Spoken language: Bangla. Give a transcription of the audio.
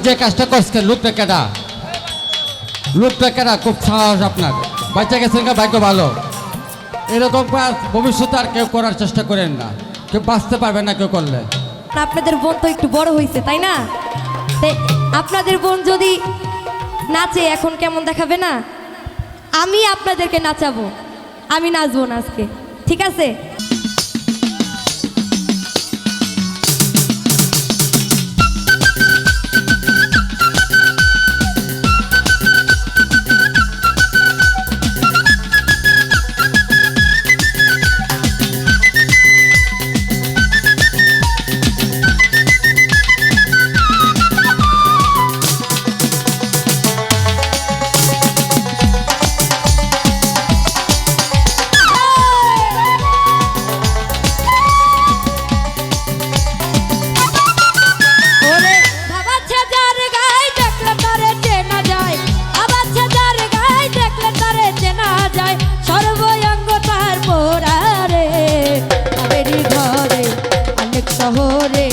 যে কাজটা করছে লোকটা কেডা? লোকটা কেডা? খুব সাহস আপনার, বাচ্চা গেছেন গা, ভাগ্য ভালো। এরকম কাজ ভবিষ্যতে আর কেউ করার চেষ্টা করেন না, কেউ বাঁচতে পারবে না কেউ করলে। আপনাদের বোন তো একটু বড় হয়েছে তাই না? তাই আপনাদের বোন যদি নাচে এখন কেমন দেখাবে না? আমি আপনাদেরকে নাচাবো, আমি নাচবো না আজকে, ঠিক আছে? শহরে